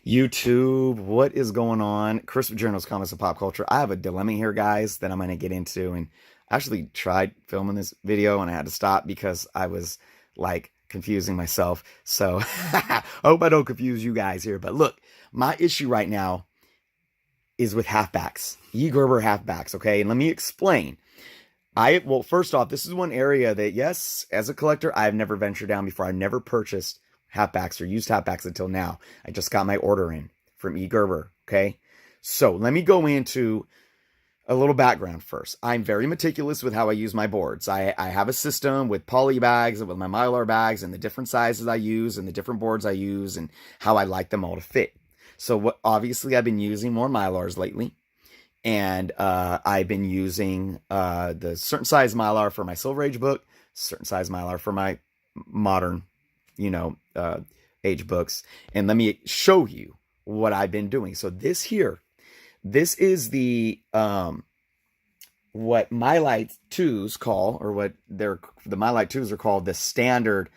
YouTube, what is going on? Crisp Journals, Comments, and Pop Culture. I have a dilemma here, guys, that I'm going to get into. And I actually tried filming this video and I had to stop because I was like confusing myself. So I hope I don't confuse you guys here. But look, my issue right now is with halfbacks, Gerber halfbacks. Okay. And let me explain. Well, first off, this is one area that, yes, as a collector, I've never ventured down before. I've never purchased halfbacks or used halfbacks until now. I just got my order in from Gerber. Okay. So let me go into a little background first. I'm very meticulous with how I use my boards. I have a system with poly bags and with my Mylar bags and the different sizes I use and the different boards I use and how I like them all to fit. So obviously I've been using more Mylars lately. And I've been using the certain size Mylar for my Silver Age book, certain size Mylar for my modern, age books. And let me show you what I've been doing. So this is the what Mylite 2s call, or what the Mylite 2s are called, the standard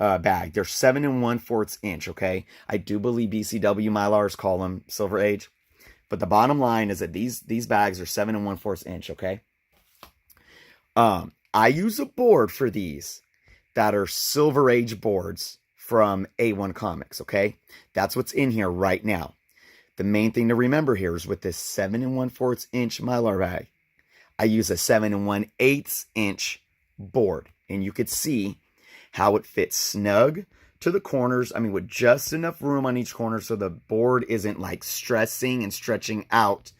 bag. They're 7 1/4 inch. Okay, I do believe BCW Mylars call them Silver Age. But the bottom line is that these bags are 7 1/4 inch, okay? I use a board for these that are Silver Age boards from A1 Comics, okay? That's what's in here right now. The main thing to remember here is with this 7 1/4 inch Mylar bag, I use a 7 1/8 inch board. And you could see how it fits snug to the corners, with just enough room on each corner so the board isn't like stressing and stretching out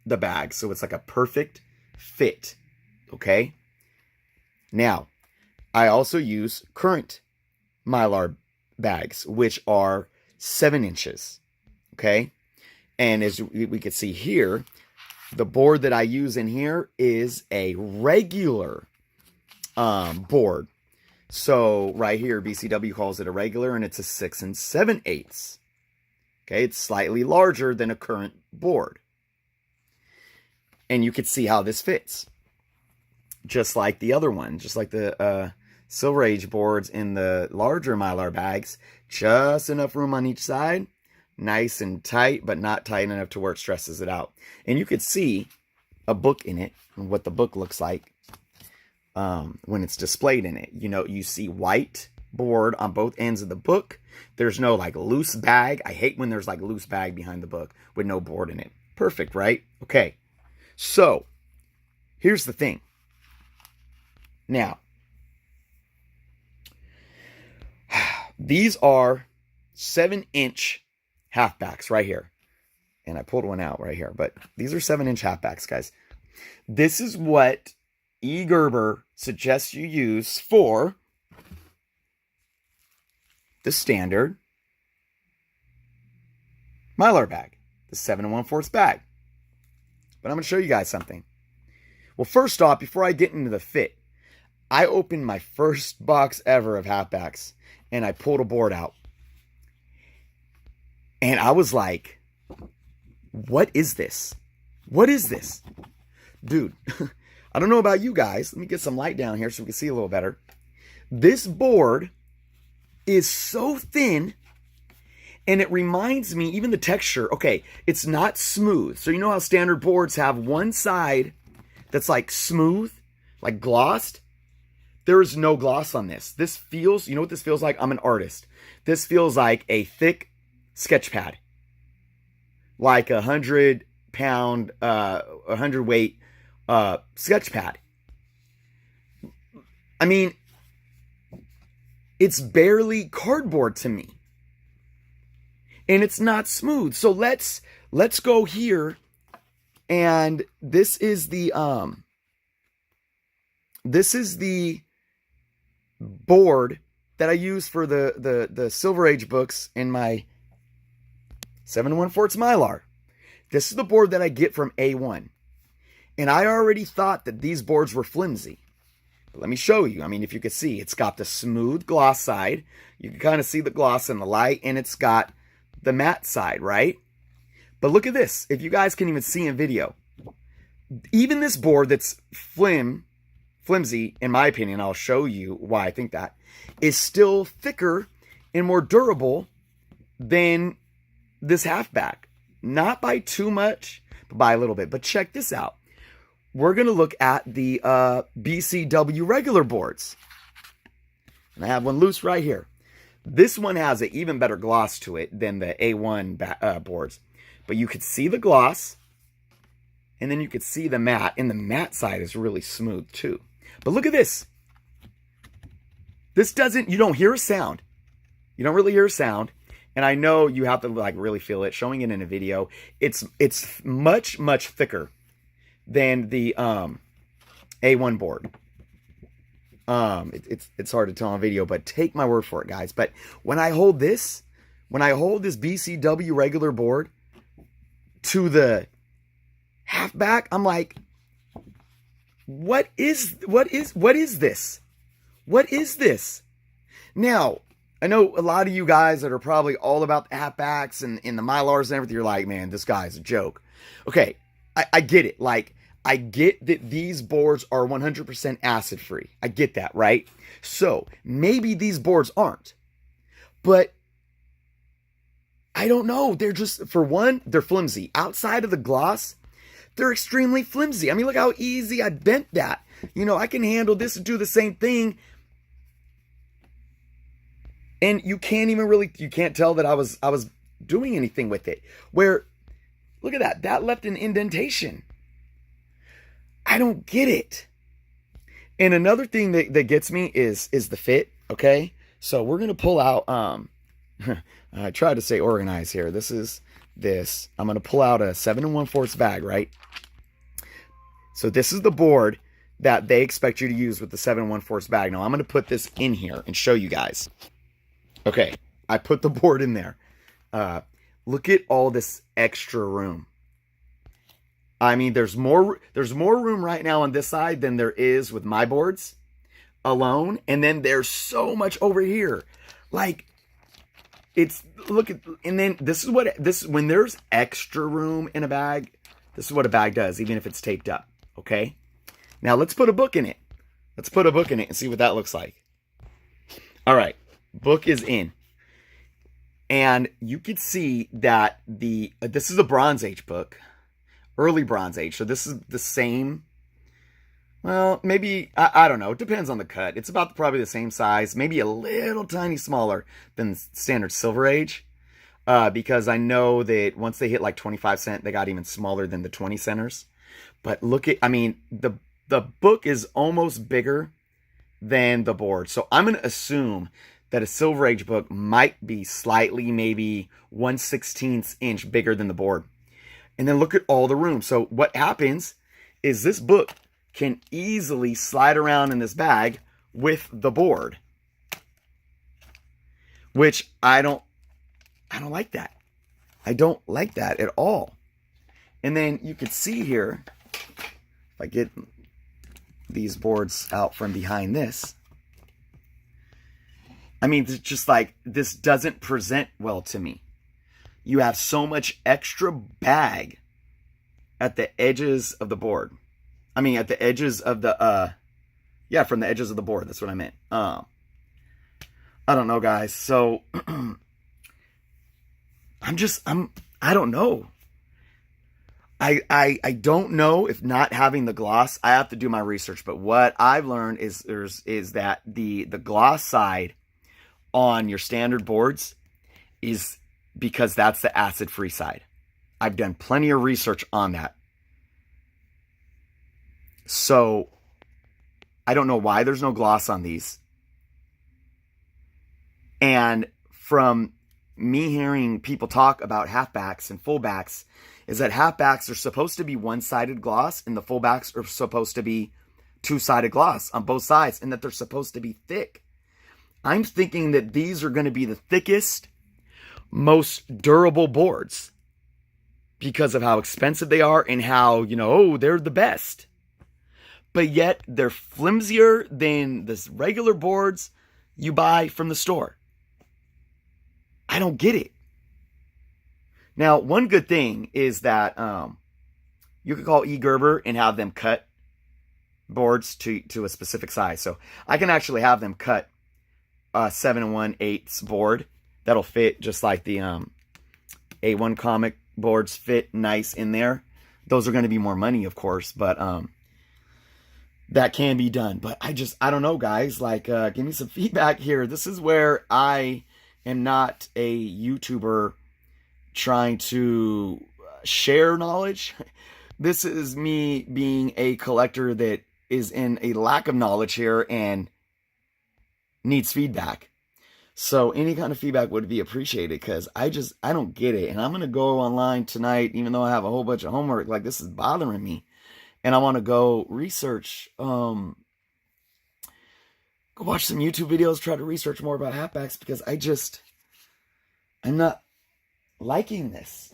the bag. So it's like a perfect fit, okay? Now, I also use current Mylar bags, which are 7 inches, okay? And as we can see here, the board that I use in here is a regular board. So right here, BCW calls it a regular, and it's a 6 7/8. Okay, it's slightly larger than a current board. And you can see how this fits. Just like the other one, just like the Silver Age boards in the larger Mylar bags, just enough room on each side, nice and tight, but not tight enough to where it stresses it out. And you could see a book in it, and what the book looks like. When it's displayed in it, you see white board on both ends of the book. There's no like loose bag. I hate when there's like loose bag behind the book with no board in it. Perfect, right? Okay. So here's the thing. Now, these are 7-inch halfbacks right here. And I pulled one out right here, but these are 7-inch halfbacks, guys. This is what Gerber suggests you use for the standard Mylar bag, the 7 1/4 bag. But I'm going to show you guys something. Well, first off, before I get into the fit, I opened my first box ever of halfbacks and I pulled a board out. And I was like, what is this? What is this? Dude, I don't know about you guys. Let me get some light down here so we can see a little better. This board is so thin, and it reminds me, even the texture, okay, it's not smooth. So you know how standard boards have one side that's like smooth, like glossed? There is no gloss on this. This feels, you know what this feels like? I'm an artist. This feels like a thick sketch pad. Like 100-pound, 100-weight sketch pad. It's barely cardboard to me. And it's not smooth. So let's go here. And this is the board that I use for the Silver Age books in my 7 1/4 Mylar. This is the board that I get from A1. And I already thought that these boards were flimsy. But let me show you. If you can see, it's got the smooth gloss side. You can kind of see the gloss in the light. And it's got the matte side, right? But look at this. If you guys can even see in video. Even this board that's flimsy, in my opinion, I'll show you why I think that, is still thicker and more durable than this halfback. Not by too much, but by a little bit. But check this out. We're going to look at the BCW regular boards. And I have one loose right here. This one has an even better gloss to it than the A1 boards. But you could see the gloss, and then you could see the matte. And the matte side is really smooth too. But look at this. This doesn't, you don't hear a sound. You don't really hear a sound. And I know you have to like really feel it. Showing it in a video, it's much, much thicker than the A1 board. It's hard to tell on video, but take my word for it, guys. But when I hold this BCW regular board to the halfback, I'm like, what is this? What is this? Now, I know a lot of you guys that are probably all about the halfbacks and the Mylars and everything, you're like, man, this guy's a joke. Okay, I get it. Like, I get that these boards are 100% acid free. I get that, right? So maybe these boards aren't, but I don't know. They're just, for one, they're flimsy. Outside of the gloss, they're extremely flimsy. I mean, look how easy I bent that. You know, I can handle this and do the same thing. And you can't even really, you can't tell that I was doing anything with it. Where, look at that. That left an indentation. I don't get it. And another thing that gets me is the fit, okay? So we're going to pull out, I tried to stay organized here. This is this. I'm going to pull out a 7 1/4 bag, right? So this is the board that they expect you to use with the 7 1/4 bag. Now I'm going to put this in here and show you guys. Okay, I put the board in there. Look at all this extra room. I mean, there's more room right now on this side than there is with my boards alone. And then there's so much over here. Like, it's, look at, and then when there's extra room in a bag, this is what a bag does, even if it's taped up. Okay. Now let's put a book in it. Let's put a book in it and see what that looks like. All right. Book is in. And you could see that this is a Bronze Age book. Early Bronze Age. So this is the same. Well, maybe, I don't know. It depends on the cut. It's about probably the same size. Maybe a little tiny smaller than standard Silver Age. Because I know that once they hit like 25 cent, they got even smaller than the 20 centers. But look at, I mean, the book is almost bigger than the board. So I'm going to assume that a Silver Age book might be slightly, maybe 1/16 inch bigger than the board. And then look at all the room. So what happens is this book can easily slide around in this bag with the board. Which I don't like that. I don't like that at all. And then you could see here, if I get these boards out from behind this, I mean, it's just like, this doesn't present well to me. You have so much extra bag at the edges of the board. I mean, at the edges of the, from the edges of the board. That's what I meant. I don't know, guys. So, I don't know. I don't know if not having the gloss, I have to do my research. But what I've learned is that the gloss side on your standard boards is because that's the acid-free side. I've done plenty of research on that. So, I don't know why there's no gloss on these. And from me hearing people talk about halfbacks and fullbacks, is that halfbacks are supposed to be one-sided gloss and the fullbacks are supposed to be two-sided gloss on both sides, and that they're supposed to be thick. I'm thinking that these are going to be the thickest, most durable boards because of how expensive they are and how, they're the best. But yet they're flimsier than the regular boards you buy from the store. I don't get it. Now, one good thing is that you could call Gerber and have them cut boards to a specific size. So I can actually have them cut a 7 1/8 board that'll fit just like the A1 comic boards fit nice in there. Those are going to be more money, of course, but that can be done. But I don't know, guys. Like, give me some feedback here. This is where I am not a YouTuber trying to share knowledge. This is me being a collector that is in a lack of knowledge here and needs feedback. So any kind of feedback would be appreciated, because I don't get it. And I'm going to go online tonight, even though I have a whole bunch of homework. Like, this is bothering me. And I want to go research, go watch some YouTube videos, try to research more about halfbacks, because I'm not liking this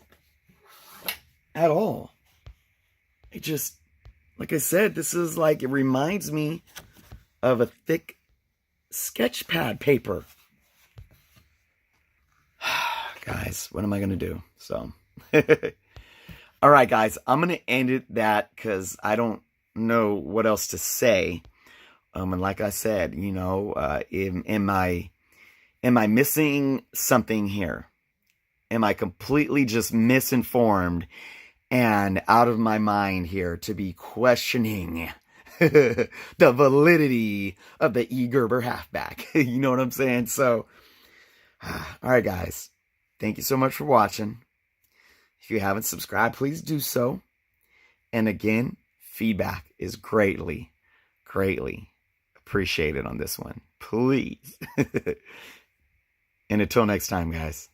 at all. Like I said, this is like, it reminds me of a thick sketch pad paper. Guys, what am I going to do? So, all right, guys, I'm going to end it that, because I don't know what else to say. And like I said, you know, am I missing something here? Am I completely just misinformed and out of my mind here to be questioning the validity of the E. Gerber halfback? You know what I'm saying? So, all right, guys, thank you so much for watching. If you haven't subscribed, please do so. And again, feedback is greatly, greatly appreciated on this one. Please. And until next time, guys.